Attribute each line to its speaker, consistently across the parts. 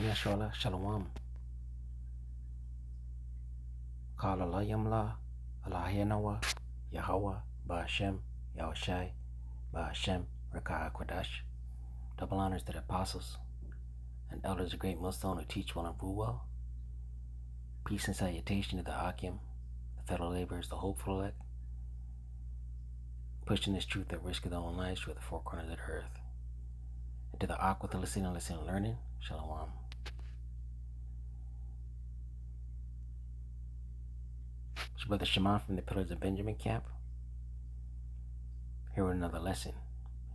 Speaker 1: Yashala Shalom. Kala la Yamla, Allah Yahawah, Bahasham, Yahawashi, Bahasham, Rawchaa, Qadash. Double honors to the apostles and elders of great millstone who teach well and rule well. Peace and salutation to the Hakim, the fellow laborers, the hopeful elect, pushing this truth at risk of their own lives through the four corners of the earth. And to the Ak with the listening and learning, Shalom. It's Brother Shimon from the Pillars of Benjamin camp. Here with another lesson.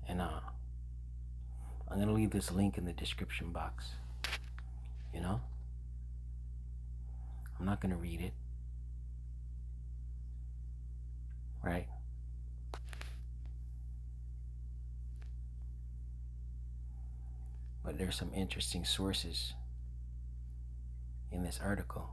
Speaker 1: And I'm going to leave this link in the description box. I'm not going to read it. Right? But there's some interesting sources in this article.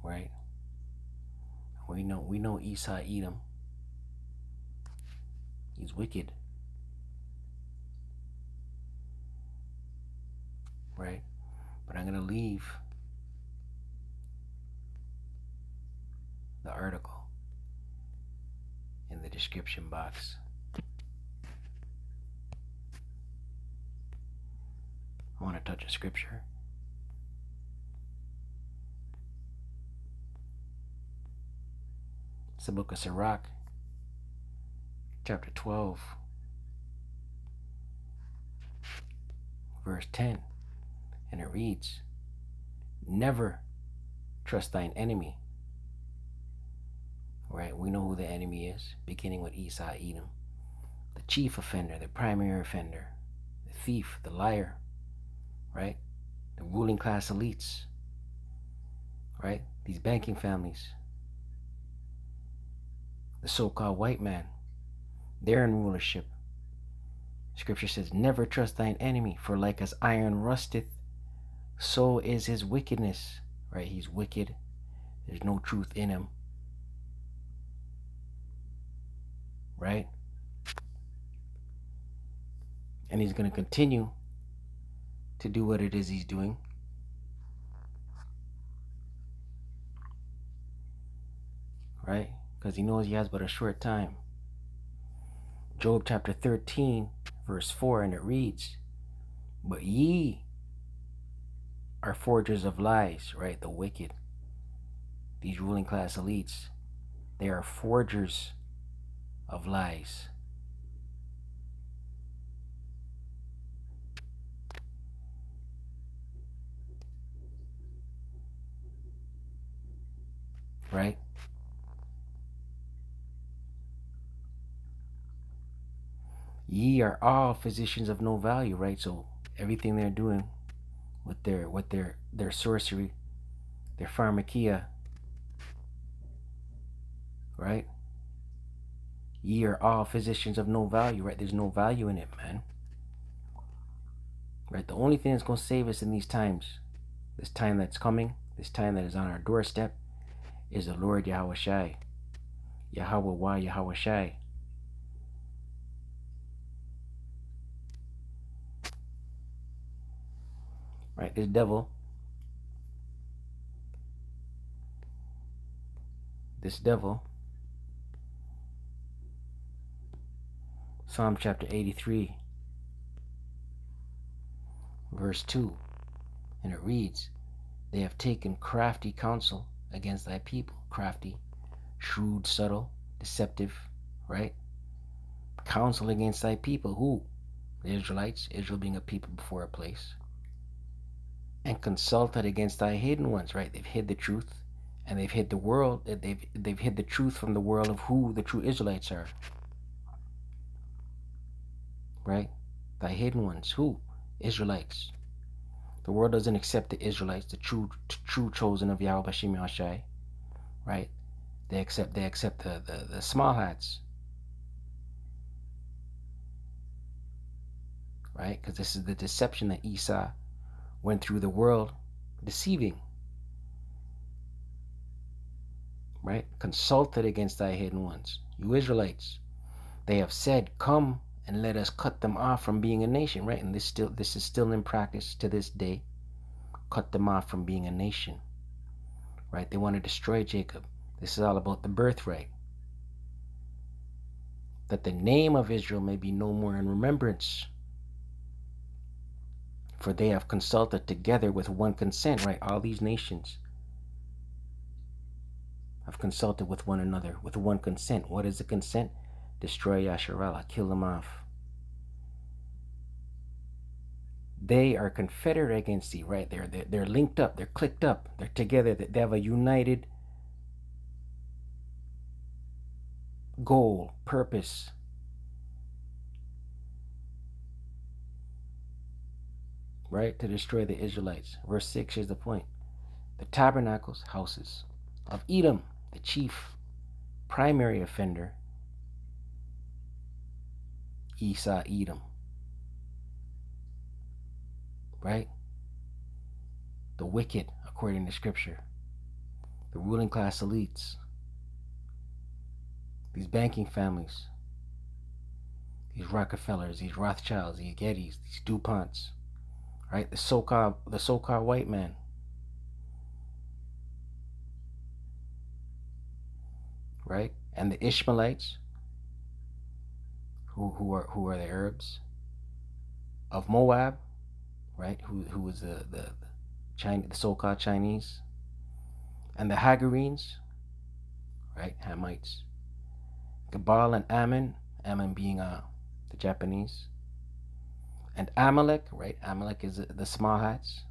Speaker 1: Right? We know Esau Edom. He's wicked. Right? But I'm going to leave the article in the description box. I want to touch a scripture. It's the book of Sirach, chapter 12, verse 10, and it reads, "Never trust thine enemy." Right, we know who the enemy is, beginning with Esau Edom, the chief offender, the primary offender, the thief, the liar, right, the ruling class elites, right, these banking families, the so-called white man, they're in rulership. Scripture says, "Never trust thine enemy, for like as iron rusteth, so is his wickedness." Right? He's wicked. There's no truth in him. Right? And he's going to continue to do what it is he's doing. Right? Because he knows he has but a short time. Job chapter 13, verse 4, and it reads, "But ye are forgers of lies," right? The wicked, these ruling class elites, they are forgers of lies. Right? Ye are all physicians of no value, right? So everything they're doing with their sorcery, their pharmakia, right? Ye are all physicians of no value, right? There's no value in it, man. Right? The only thing that's going to save us in these times, this time that's coming, this time that is on our doorstep, is the Lord Yahawashi. Yahawah, Yahawashi. Right? This devil, Psalm chapter 83, verse 2, and it reads, "They have taken crafty counsel against thy people." Crafty, shrewd, subtle, deceptive, right? Counsel against thy people. Who? The Israelites, Israel being a people before a place. And consulted against thy hidden ones, right? They've hid the truth, and they've hid the world. They've hid the truth from the world of who the true Israelites are. Right? Thy hidden ones. Who? Israelites. The world doesn't accept the Israelites, the true chosen of Yahawashi, right? They accept the small hats, right? Because this is the deception that Esau went through the world deceiving, right? Consulted against thy hidden ones, you Israelites. They have said, come and let us cut them off from being a nation, right? And this is still in practice to this day. Cut them off from being a nation, right? They want to destroy Jacob. This is all about the birthright. That the name of Israel may be no more in remembrance. For they have consulted together with one consent, right? All these nations have consulted with one another with one consent. What is the consent? Destroy Yasharallah, kill them off. They are confederate against thee, right? They're linked up, they're clicked up, they're together, they have a united goal, purpose. Right? To destroy the Israelites. Verse 6 is the point. The tabernacles, houses of Edom, the chief primary offender, Esau, Edom. Right? The wicked, according to scripture. The ruling class elites. These banking families. These Rockefellers, these Rothschilds, these Gettys, these DuPonts. Right? The so-called white man. Right? And the Ishmaelites, who are the Arabs of Moab, right? Who was the so-called Chinese, and the Hagarenes, right? Hamites, Gebal and Ammon, Ammon being the Japanese, and Amalek, right? Amalek is the small hats.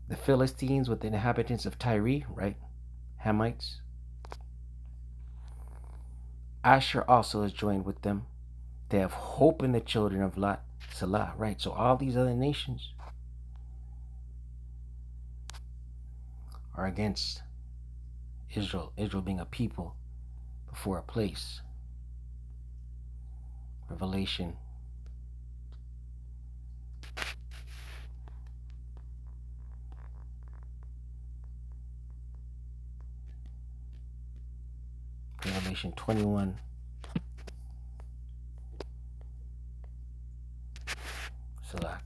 Speaker 1: The Philistines with the inhabitants of Tyre, right? Hamites. Asher also is joined with them. They have hope in the children of Lot, Salah, right? So all these other nations are against Israel. Israel being a people before a place. Revelation. Revelation 21. Salak.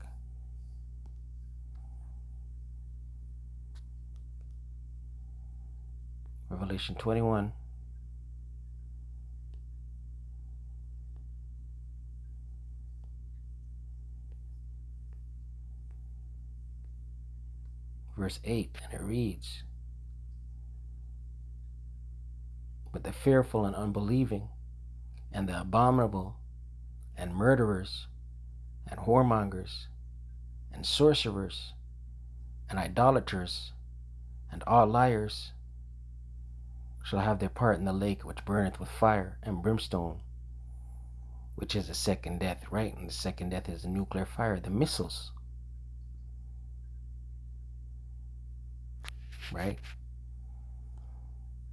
Speaker 1: Revelation 21. Verse 8, and it reads, but the fearful and unbelieving, and the abominable, and murderers, and whoremongers, and sorcerers, and idolaters, and all liars, shall have their part in the lake which burneth with fire and brimstone, which is the second death, right? And the second death is the nuclear fire, the missiles, right?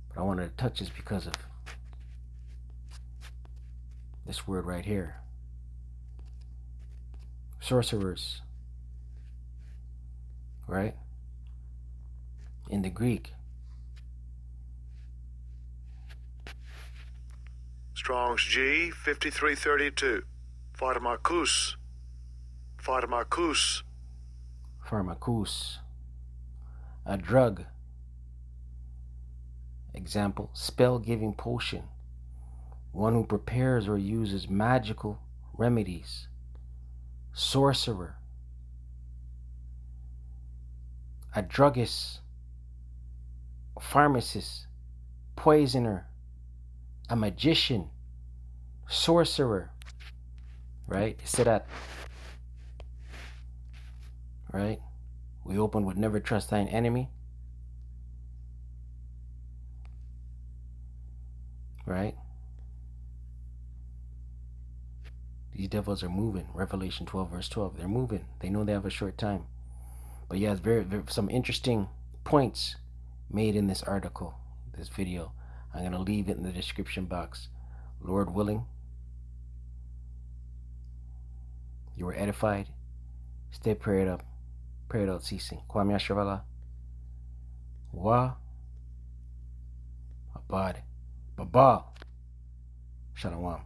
Speaker 1: But I wanted to touch this because of this word right here. Sorcerers, right? In the Greek.
Speaker 2: Strong's G 5332. Pharmakus. Pharmakus.
Speaker 1: Pharmakus. A drug. Example, spell-giving potion. One who prepares or uses magical remedies. Sorcerer. A druggist. A pharmacist. Poisoner. A magician. Sorcerer. Right? Sirat. Right? We open with never trust thine enemy. Right? These devils are moving. Revelation 12 verse 12. They're moving. They know they have a short time. But yeah, it's very some interesting points made in this article, this video. I'm going to leave it in the description box. Lord willing, you were edified. Stay prayed up. Pray without ceasing. Kwame Yasharallah. Wa Abad, Babal. Shalom.